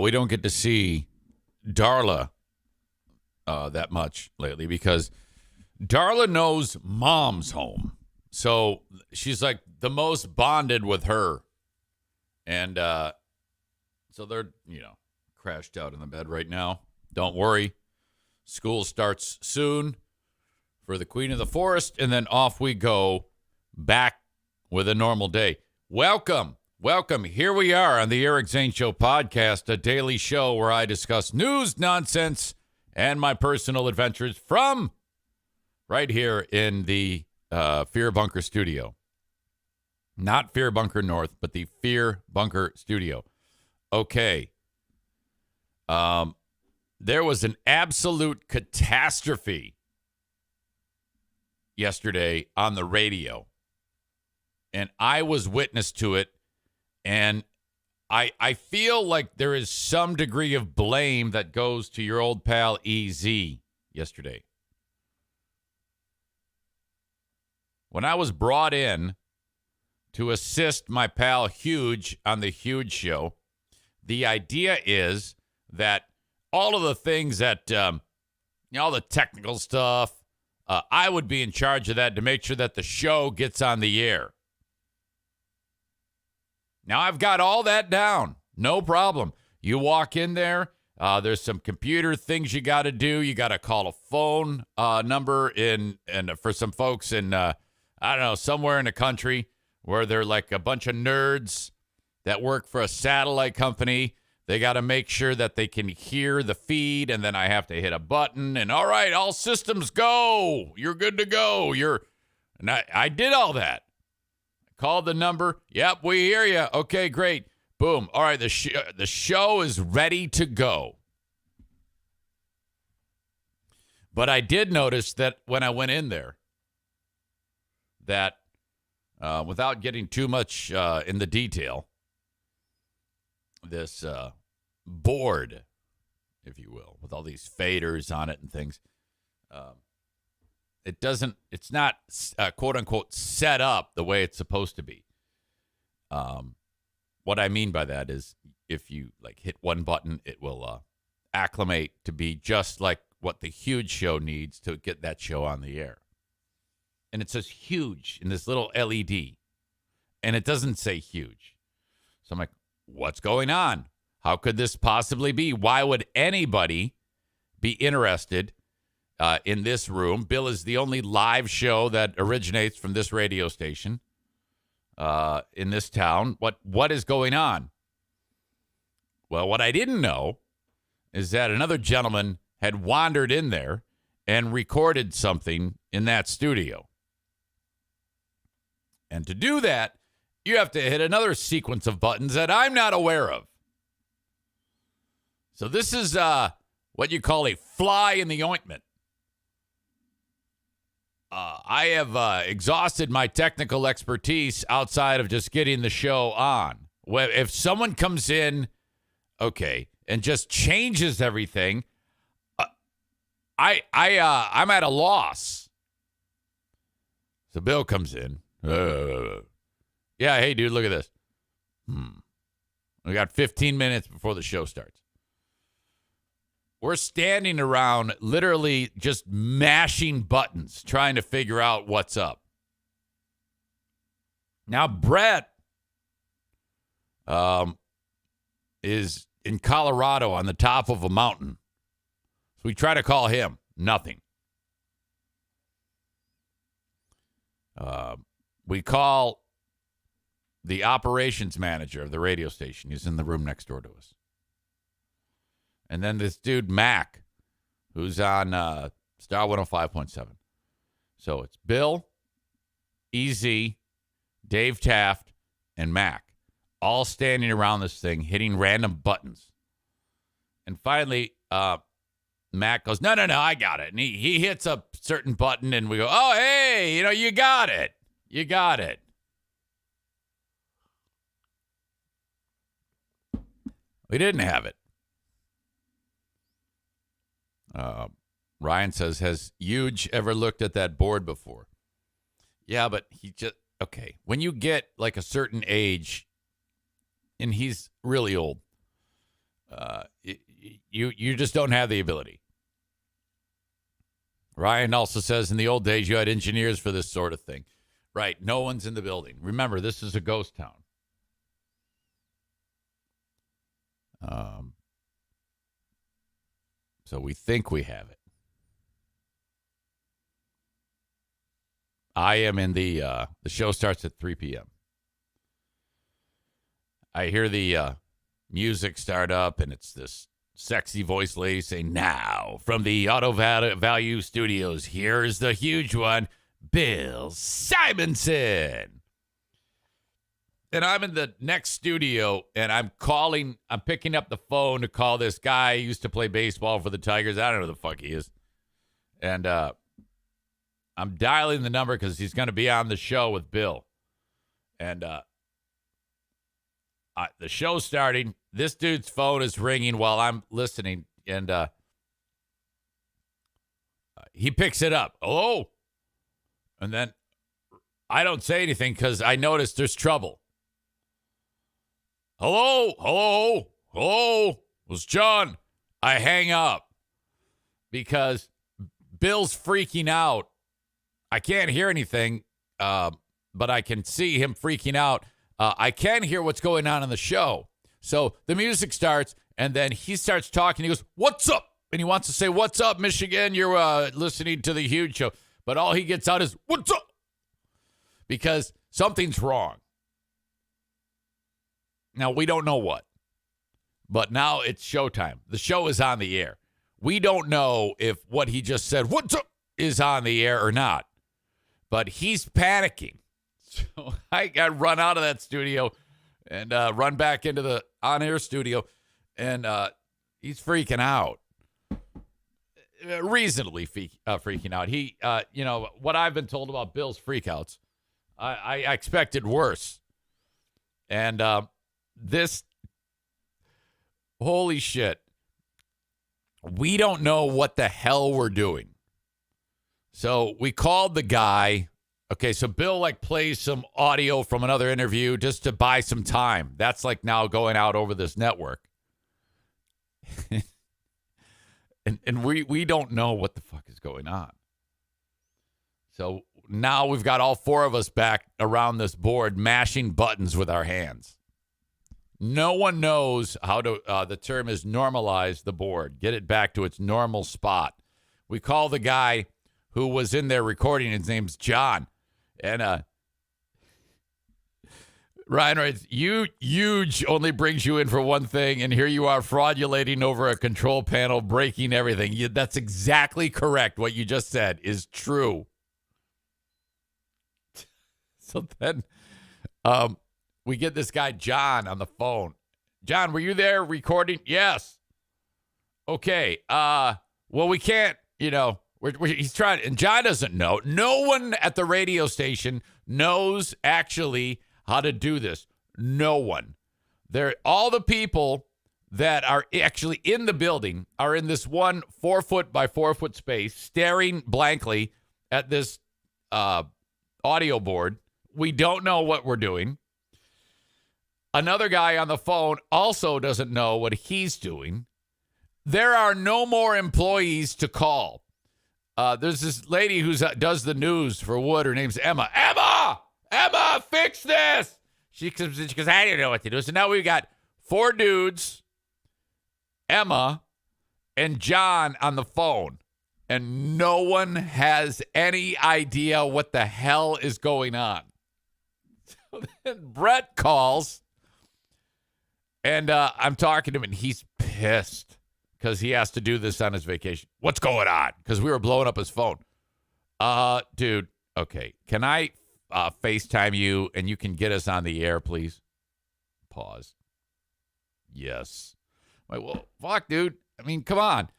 we don't get to see Darla that much lately because Darla knows mom's home. So she's like the most bonded with her. And so they're, crashed out in the bed right now. Don't worry. School starts soon for the Queen of the Forest, and then off we go back with a normal day. Welcome. Here we are on the Eric Zane Show podcast, a daily show where I discuss news, nonsense, and my personal adventures from right here in the Fear Bunker studio. Not Fear Bunker North, but the Fear Bunker studio. Okay. There was an absolute catastrophe yesterday on the radio, and I was witness to it, and I feel like there is some degree of blame that goes to your old pal EZ yesterday. When I was brought in to assist my pal Huge on the Huge Show, the idea is that all of the things that, all the technical stuff, I would be in charge of that to make sure that the show gets on the air. Now, I've got all that down. No problem. You walk in there. There's some computer things you got to do. You got to call a phone number for some folks in, somewhere in the country where they're like a bunch of nerds that work for a satellite company. They got to make sure that they can hear the feed, and then I have to hit a button, and all right, all systems go. You're good to go. And I did all that. Called the number. Yep, we hear you. Okay, great. Boom. All right, the show is ready to go. But I did notice that when I went in there, that without getting too much in the detail, this board, if you will, with all these faders on it and things, it's not quote unquote set up the way it's supposed to be. What I mean by that is if you hit one button, it will acclimate to be just like what the Huge Show needs to get that show on the air. And it says Huge in this little LED, and it doesn't say Huge. So I'm like, what's going on? How could this possibly be? Why would anybody be interested in this room? Bill is the only live show that originates from this radio station in this town. What is going on? Well, what I didn't know is that another gentleman had wandered in there and recorded something in that studio. And to do that, you have to hit another sequence of buttons that I'm not aware of. So this is what you call a fly in the ointment. I have exhausted my technical expertise outside of just getting the show on. If someone comes in, and just changes everything, I'm at a loss. So Bill comes in. Yeah, hey, dude, look at this. We got 15 minutes before the show starts. We're standing around literally just mashing buttons, trying to figure out what's up. Now, Brett is in Colorado on the top of a mountain. So we try to call him. Nothing. We call the operations manager of the radio station. He's in the room next door to us. And then this dude, Mac, who's on Star 105.7. So it's Bill, EZ, Dave Taft, and Mac, all standing around this thing, hitting random buttons. And finally, Mac goes, no, I got it. And he hits a certain button, and we go, oh, hey, you got it. You got it. We didn't have it. Ryan says, has Huge ever looked at that board before? Yeah, but when you get like a certain age, and he's really old, You just don't have the ability. Ryan also says in the old days you had engineers for this sort of thing. Right. No one's in the building. Remember, this is a ghost town. So we think we have it. I am in the show starts at 3 p.m. I hear the music start up, and it's this sexy voice lady saying, now, from the Auto Value Studios, here's the huge one, Bill Simonson. And I'm in the next studio, and I'm picking up the phone to call this guy who used to play baseball for the Tigers. I don't know who the fuck he is. And I'm dialing the number because he's going to be on the show with Bill. And the show's starting. This dude's phone is ringing while I'm listening, and he picks it up. Hello? And then I don't say anything because I notice there's trouble. Hello? Hello? Hello? It was John. I hang up because Bill's freaking out. I can't hear anything, but I can see him freaking out. I can hear what's going on in the show. So the music starts, and then he starts talking. He goes, what's up? And he wants to say, what's up, Michigan? You're listening to the huge show. But all he gets out is, what's up? Because something's wrong. Now, we don't know what. But now it's showtime. The show is on the air. We don't know if what he just said, what's up, is on the air or not. But he's panicking. So I got run out of that studio and run back into the on-air studio. And he's freaking out. Reasonably freaking out. He, what I've been told about Bill's freakouts, I expected worse. And this, holy shit, we don't know what the hell we're doing. So we called the guy. Okay, so Bill plays some audio from another interview just to buy some time. That's now going out over this network. and we don't know what the fuck is going on. So now we've got all four of us back around this board mashing buttons with our hands. No one knows how to, the term is normalize the board, get it back to its normal spot. We call the guy who was in there recording. His name's John. And Ryan writes, huge only brings you in for one thing, and here you are fraudulating over a control panel, breaking everything. That's exactly correct. What you just said is true. So then we get this guy, John, on the phone. John, were you there recording? Yes. Okay. Well, we can't, he's trying, and John doesn't know. No one at the radio station knows actually how to do this. No one. All the people that are actually in the building are in this 1 4-foot by 4-foot space, staring blankly at this audio board. We don't know what we're doing. Another guy on the phone also doesn't know what he's doing. There are no more employees to call. There's this lady who does the news for Wood. Her name's Emma. Emma, fix this. She goes, I don't know what to do. So now we've got 4 dudes, Emma, and John on the phone. And no one has any idea what the hell is going on. So then Brett calls, and I'm talking to him, and he's pissed because he has to do this on his vacation. What's going on? Because we were blowing up his phone. Dude, okay. Can I FaceTime you and you can get us on the air, please? Pause. Yes. Like, well, fuck, dude. I mean, come on.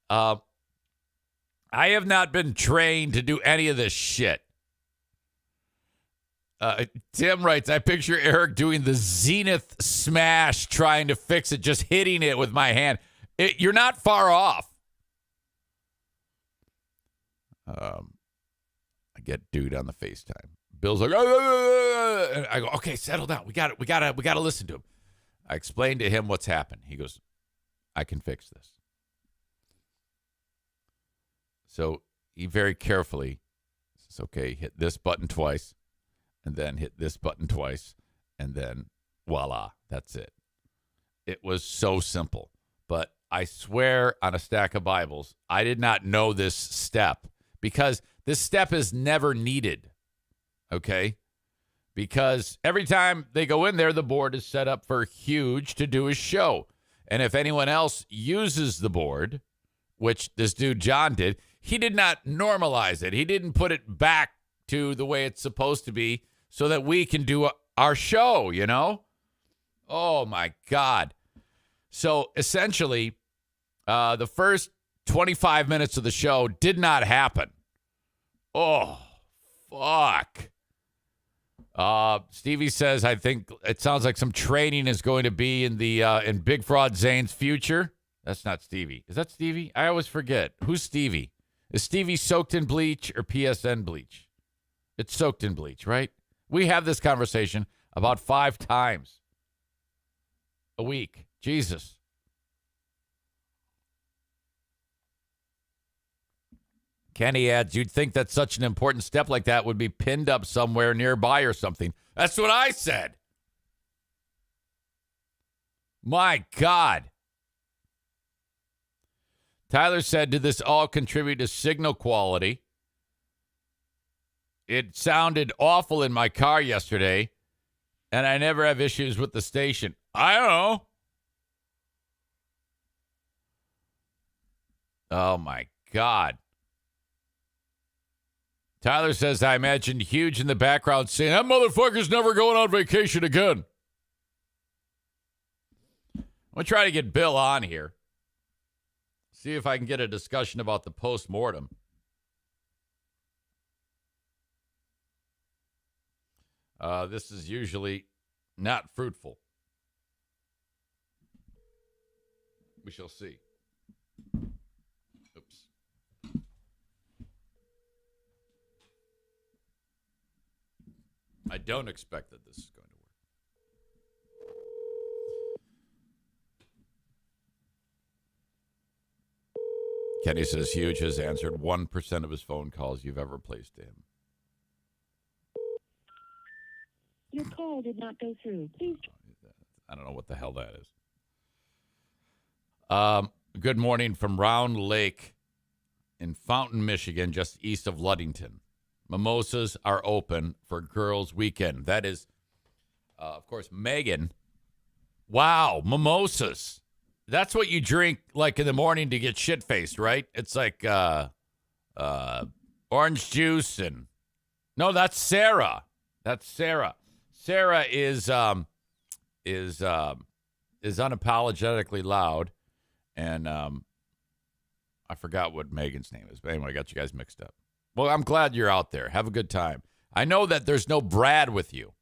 I have not been trained to do any of this shit. Tim writes, I picture Eric doing the Zenith smash, trying to fix it, just hitting it with my hand. You're not far off. I get dude on the FaceTime. Bill's like, and I go, okay, settle down. We got to listen to him. I explained to him what's happened. He goes, I can fix this. So he very carefully says, okay, hit this button twice, and then hit this button twice, and then voila, that's it. It was so simple. But I swear on a stack of Bibles, I did not know this step because this step is never needed, okay? Because every time they go in there, the board is set up for Huge to do his show. And if anyone else uses the board, which this dude John did, he did not normalize it. He didn't put it back to the way it's supposed to be so that we can do our show, you know? Oh, my God. So essentially, the first 25 minutes of the show did not happen. Oh, fuck. Stevie says, I think it sounds like some training is going to be in the in Big Fraud Zane's future. That's not Stevie. Is that Stevie? I always forget. Who's Stevie? Is Stevie soaked in bleach or PSN bleach? It's soaked in bleach, right? We have this conversation about 5 times a week. Jesus. Kenny adds, you'd think that such an important step like that would be pinned up somewhere nearby or something. That's what I said. My God. Tyler said, did this all contribute to signal quality? It sounded awful in my car yesterday, and I never have issues with the station. I don't know. Oh, my God. Tyler says, I imagined Huge in the background saying, that motherfucker's never going on vacation again. I'm going to try to get Bill on here. See if I can get a discussion about the post-mortem. This is usually not fruitful. We shall see. Oops. I don't expect that this is going to work. Kenny says Huge has answered 1% of his phone calls you've ever placed to him. Your call did not go through. Please. I don't know what the hell that is. Good morning from Round Lake in Fountain, Michigan, just east of Ludington. Mimosas are open for Girls Weekend. That is, of course, Megan. Wow, mimosas. That's what you drink like in the morning to get shit-faced, right? It's like orange juice and... No, that's Sarah. That's Sarah. Sarah is unapologetically loud, and I forgot what Megan's name is. But anyway, I got you guys mixed up. Well, I'm glad you're out there. Have a good time. I know that there's no Brad with you.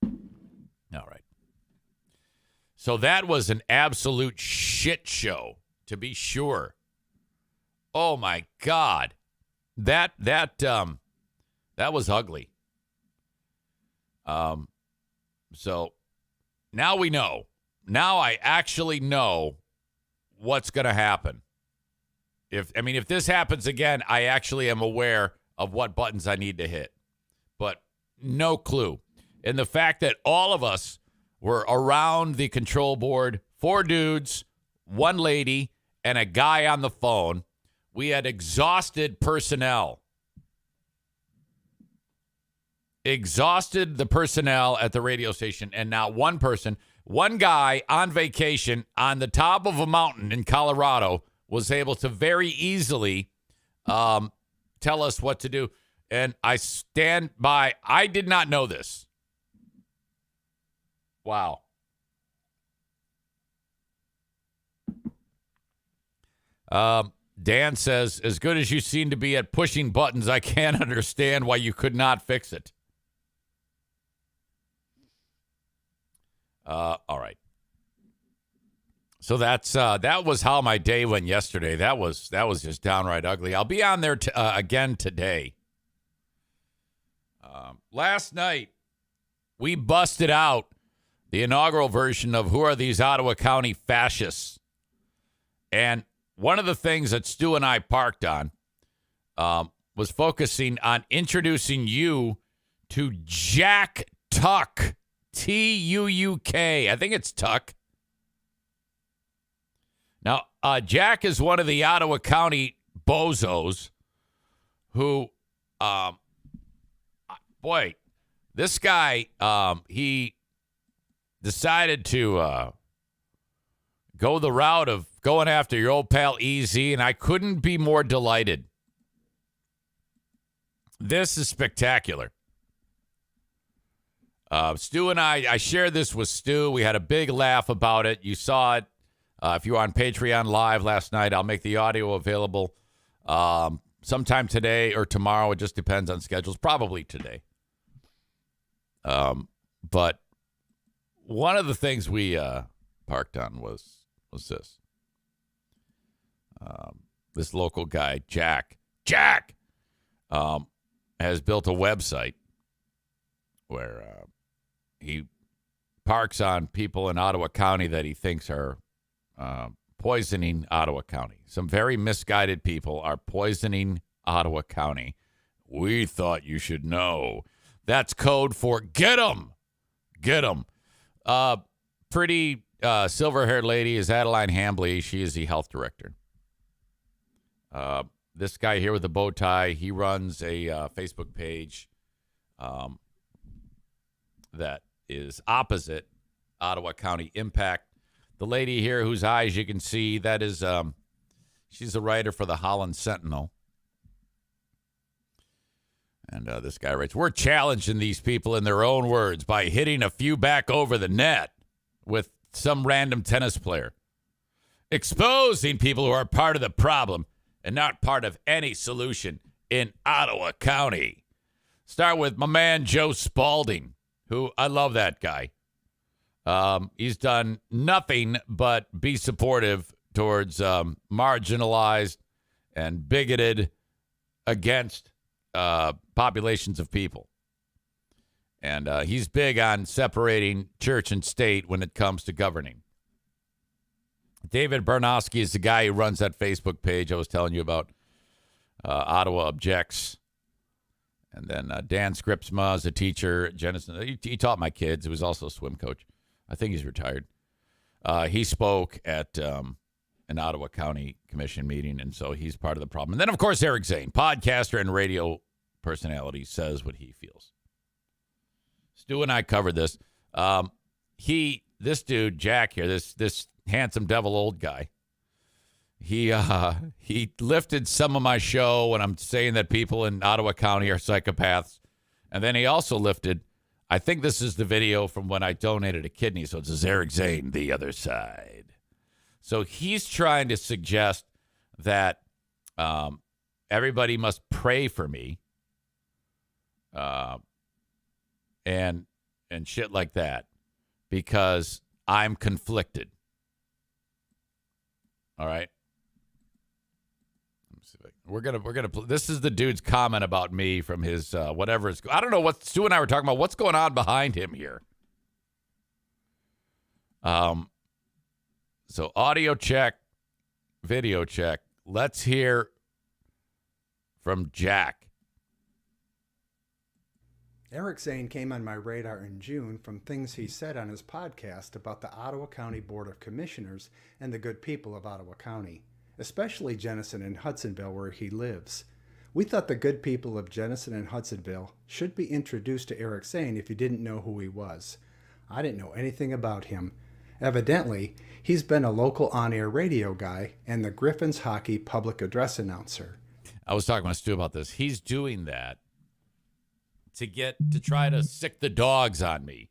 All right. So that was an absolute shit show, to be sure. Oh my God. That was ugly. So now we know. Now I actually know what's going to happen. If this happens again, I actually am aware of what buttons I need to hit. But no clue. And the fact that all of us were around the control board, 4 dudes, 1 lady, and a guy on the phone, we had exhausted personnel. Exhausted the personnel at the radio station, and not one person, one guy on vacation on the top of a mountain in Colorado was able to very easily tell us what to do. And I stand by. I did not know this. Wow. Dan says, as good as you seem to be at pushing buttons, I can't understand why you could not fix it. All right. So that was how my day went yesterday. That was just downright ugly. I'll be on there again today. Last night, we busted out the inaugural version of Who Are These Ottawa County Fascists? And one of the things that Stu and I parked on was focusing on introducing you to Jack Tuck, Tuuk. I think it's Tuck. Now, Jack is one of the Ottawa County bozos who, this guy, he decided to go the route of going after your old pal EZ, and I couldn't be more delighted. This is spectacular. Stu and I shared this with Stu. We had a big laugh about it. You saw it. If you were on Patreon Live last night, I'll make the audio available sometime today or tomorrow. It just depends on schedules. Probably today. But one of the things we parked on was this. This local guy, Jack, has built a website where he parks on people in Ottawa County that he thinks are poisoning Ottawa County. Some very misguided people are poisoning Ottawa County. We thought you should know. That's code for get 'em. Get 'em. Pretty silver-haired lady is Adeline Hambley. She is the health director. This guy here with the bow tie, he runs a Facebook page that is opposite Ottawa County Impact. The lady here whose eyes you can see, that is, she's a writer for the Holland Sentinel. And this guy writes, we're challenging these people in their own words by hitting a few back over the net with some random tennis player. Exposing people who are part of the problem and not part of any solution in Ottawa County. Start with my man Joe Spalding, who I love that guy. He's done nothing but be supportive towards marginalized and bigoted against populations of people. And he's big on separating church and state when it comes to governing. David Bernowski is the guy who runs that Facebook page I was telling you about. Ottawa Objects. And then Dan Scripsma is a teacher. Jennison, he taught my kids. He was also a swim coach. I think he's retired. He spoke at an Ottawa County Commission meeting, and so he's part of the problem. And then, of course, Eric Zane, podcaster and radio personality, says what he feels. Stu and I covered this. This dude, Jack here, this handsome devil old guy, he lifted some of my show when I'm saying that people in Ottawa County are psychopaths. And then he also lifted, I think this is the video from when I donated a kidney. So it says Eric Zane, the other side. So he's trying to suggest that everybody must pray for me and shit like that because I'm conflicted. All right. We're gonna. This is the dude's comment about me from his whatever. I don't know what Stu and I were talking about. What's going on behind him here? So audio check, video check. Let's hear from Jack. Eric Zane came on my radar in June from things he said on his podcast about the Ottawa County Board of Commissioners and the good people of Ottawa County, especially Jenison and Hudsonville where he lives. We thought the good people of Jenison and Hudsonville should be introduced to Eric Zane if you didn't know who he was. I didn't know anything about him. Evidently, he's been a local on-air radio guy and the Griffins hockey public address announcer. I was talking with Stu about this. He's doing that to try to sick the dogs on me.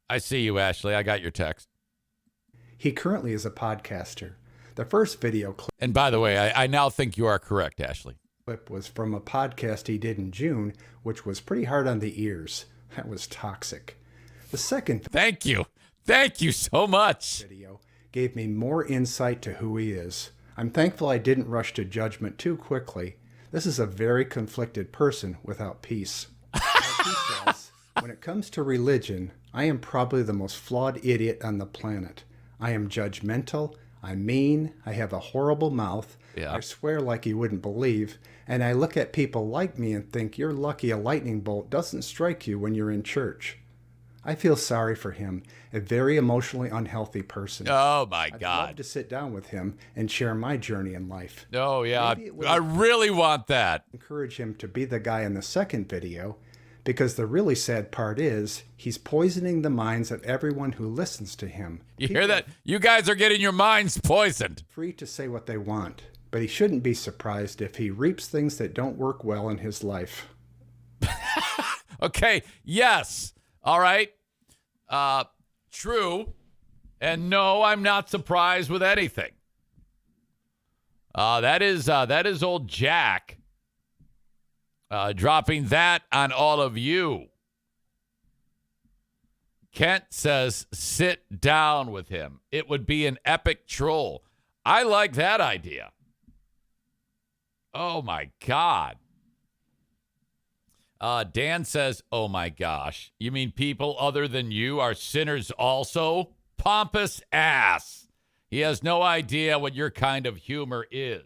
I see you, Ashley. I got your text. He currently is a podcaster. The first video and by the way, I now think you are correct, Ashley. Clip was from a podcast he did in June, which was pretty hard on the ears. That was toxic. The second Thank you so much. Video gave me more insight to who he is. I'm thankful I didn't rush to judgment too quickly. This is a very conflicted person without peace. Like he says, When it comes to religion, I am probably the most flawed idiot on the planet. I am judgmental, I'm mean, I have a horrible mouth, Yeah. I swear like you wouldn't believe, and I look at people like me and think you're lucky a lightning bolt doesn't strike you when you're in church. I feel sorry for him, a very emotionally unhealthy person. Oh, my I'd love God. to sit down with him and share my journey in life. Oh, yeah. Maybe it would- I really want that. Encourage him to be the guy in the second video, because the really sad part is he's poisoning the minds of everyone who listens to him. You hear that? You guys are getting your minds poisoned. Free to say what they want, but he shouldn't be surprised if he reaps things that don't work well in his life. Okay. Yes. All right. True. And no, I'm not surprised with anything. That is old Jack dropping that on all of you. Kent says, sit down with him. It would be an epic troll. I like that idea. Oh, my God. Dan says, oh, my gosh. You mean people other than you are sinners also? Pompous ass. He has no idea what your kind of humor is.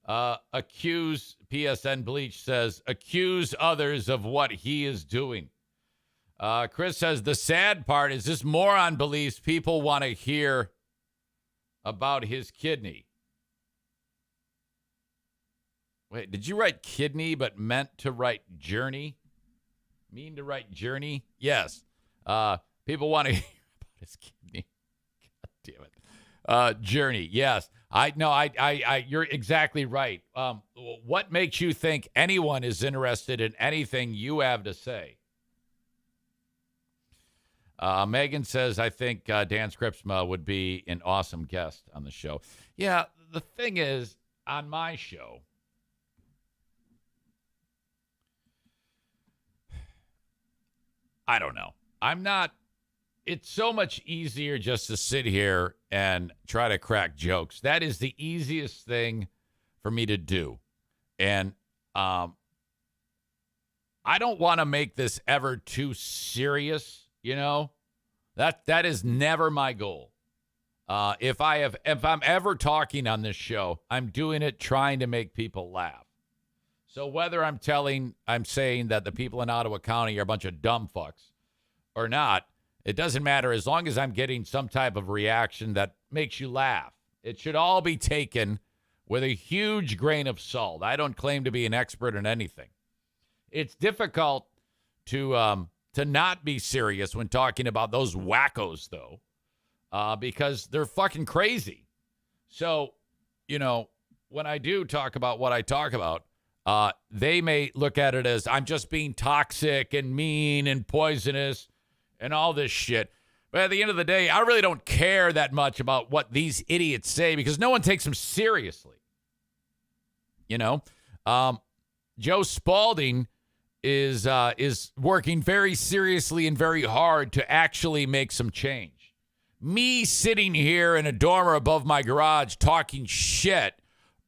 Accuse, PSN Bleach says, accuse others of what he is doing. Chris says, the sad part is this moron believes people want to hear about his kidney. Wait, did you write kidney but meant to write journey? Mean to write journey? Yes. People want to hear about his kidney. God damn it. Journey, yes. You're exactly right. What makes you think anyone is interested in anything you have to say? Megan says, I think Dan Scripsma would be an awesome guest on the show. Yeah, the thing is, on my show, I don't know. It's so much easier just to sit here and try to crack jokes. That is the easiest thing for me to do. And I don't want to make this ever too serious, you know? That is never my goal. If I'm ever talking on this show, I'm doing it trying to make people laugh. So whether I'm saying that the people in Ottawa County are a bunch of dumb fucks or not, it doesn't matter as long as I'm getting some type of reaction that makes you laugh. It should all be taken with a huge grain of salt. I don't claim to be an expert in anything. It's difficult to not be serious when talking about those wackos, though, because they're fucking crazy. So, when I do talk about what I talk about, they may look at it as I'm just being toxic and mean and poisonous and all this shit. But at the end of the day, I really don't care that much about what these idiots say because no one takes them seriously. Joe Spalding is working very seriously and very hard to actually make some change. Me sitting here in a dormer above my garage talking shit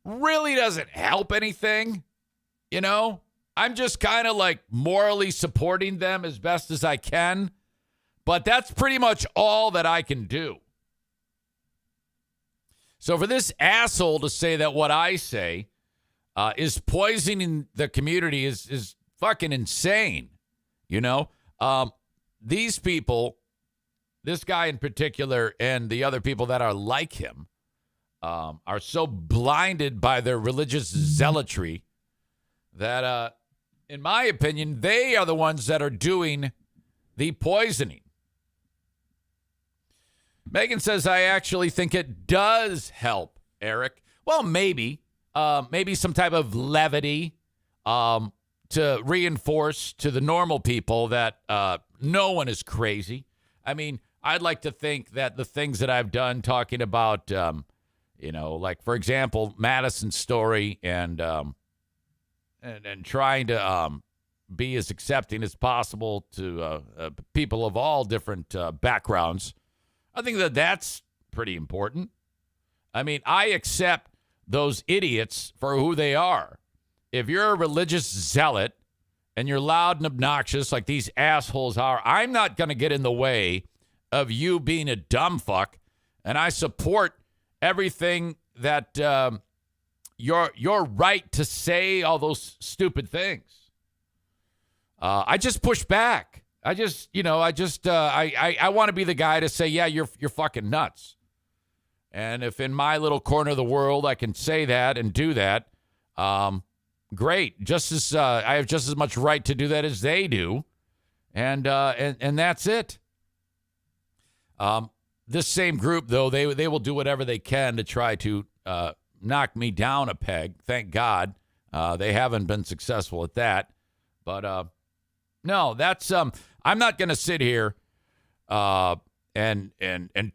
really doesn't help anything. I'm just kind of like morally supporting them as best as I can. But that's pretty much all that I can do. So for this asshole to say that what I say is poisoning the community is fucking insane. These people, this guy in particular, and the other people that are like him, are so blinded by their religious zealotry that, in my opinion, they are the ones that are doing the poisoning. Megan says, I actually think it does help, Eric. Well, maybe some type of levity to reinforce to the normal people that no one is crazy. I mean, I'd like to think that the things that I've done talking about, like, for example, Madison's story and trying to be as accepting as possible to people of all different backgrounds, I think that that's pretty important. I mean, I accept those idiots for who they are. If you're a religious zealot and you're loud and obnoxious like these assholes are, I'm not going to get in the way of you being a dumb fuck, and I support everything that your right to say all those stupid things. I just push back. I want to be the guy to say, yeah, you're fucking nuts. And if in my little corner of the world I can say that and do that, great. I have just as much right to do that as they do, and that's it. This same group, though, they will do whatever they can to try to knock me down a peg. Thank God, they haven't been successful at that. But no, that's I'm not going to sit here and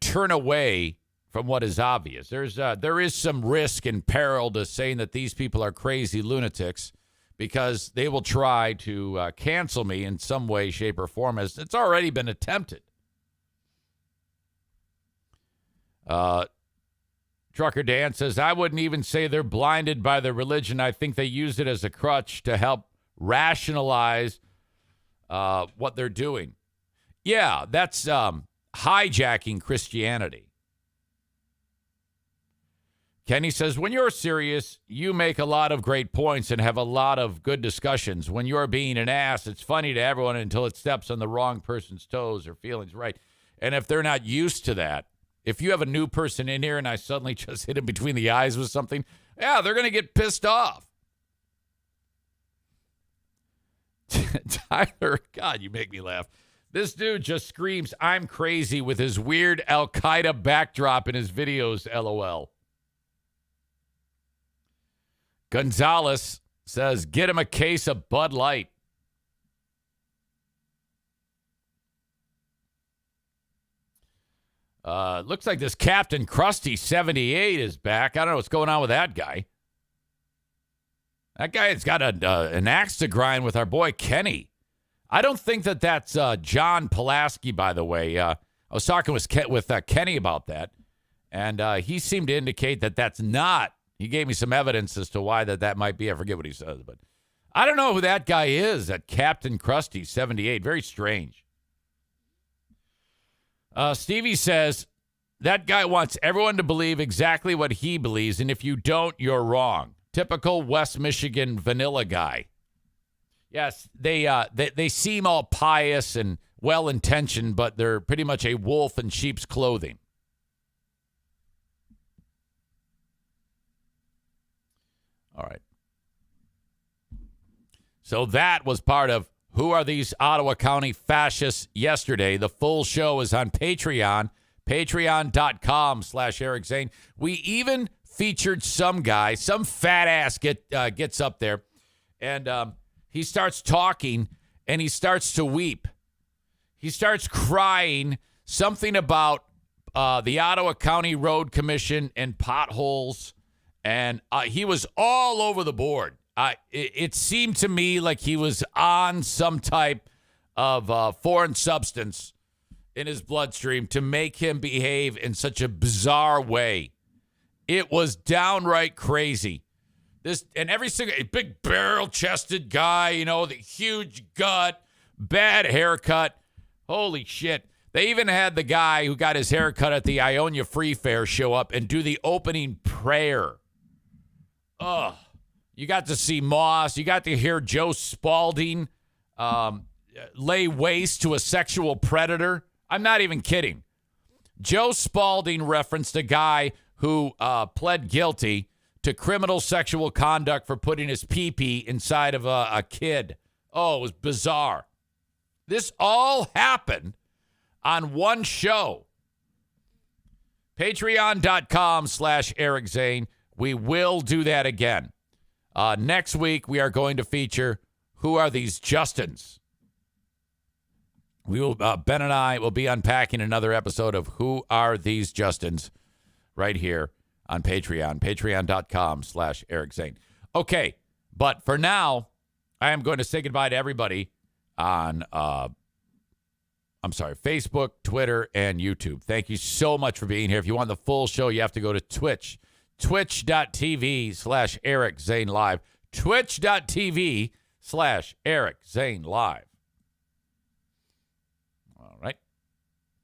turn away from what is obvious. There is some risk and peril to saying that these people are crazy lunatics, because they will try to cancel me in some way, shape, or form, as it's already been attempted. Trucker Dan says, I wouldn't even say they're blinded by their religion. I think they use it as a crutch to help rationalize what they're doing. Yeah, that's hijacking Christianity. Kenny says, when you're serious, you make a lot of great points and have a lot of good discussions. When you're being an ass, it's funny to everyone until it steps on the wrong person's toes or feelings right. And if they're not used to that, if you have a new person in here and I suddenly just hit him between the eyes with something, yeah, they're going to get pissed off. Tyler, God, you make me laugh. This dude just screams, I'm crazy, with his weird Al-Qaeda backdrop in his videos, LOL. Gonzalez says, get him a case of Bud Light. Looks like this Captain Krusty 78 is back. I don't know what's going on with that guy. That guy has got an axe to grind with our boy Kenny. I don't think that's John Pulaski, by the way. I was talking with Kenny about that, and he seemed to indicate that that's not. He gave me some evidence as to why that might be. I forget what he says, but I don't know who that guy is, that Captain Krusty 78. Very strange. Stevie says, that guy wants everyone to believe exactly what he believes, and if you don't, you're wrong. Typical West Michigan vanilla guy. Yes, they seem all pious and well-intentioned, but they're pretty much a wolf in sheep's clothing. All right. So that was part of Who Are These Ottawa County Fascists yesterday. The full show is on Patreon, patreon.com/Eric Zane. We even featured some guy, some fat ass gets up there, and he starts talking, and he starts to weep. He starts crying something about the Ottawa County Road Commission and potholes, and he was all over the board. It seemed to me like he was on some type of foreign substance in his bloodstream to make him behave in such a bizarre way. It was downright crazy. Every single big barrel-chested guy, the huge gut, bad haircut. Holy shit. They even had the guy who got his haircut at the Ionia Free Fair show up and do the opening prayer. Ugh. You got to see Moss. You got to hear Joe Spalding lay waste to a sexual predator. I'm not even kidding. Joe Spalding referenced a guy who pled guilty to criminal sexual conduct for putting his pee-pee inside of a kid. Oh, it was bizarre. This all happened on one show. Patreon.com/Eric Zane. We will do that again. Next week, we are going to feature Who Are These Justins? Ben and I will be unpacking another episode of Who Are These Justins right here on Patreon, patreon.com/Eric Zane. Okay, but for now, I am going to say goodbye to everybody on, Facebook, Twitter, and YouTube. Thank you so much for being here. If you want the full show, you have to go to Twitch, twitch.tv/Eric Zane Live, twitch.tv/Eric facebook.com/Eric Zane Live.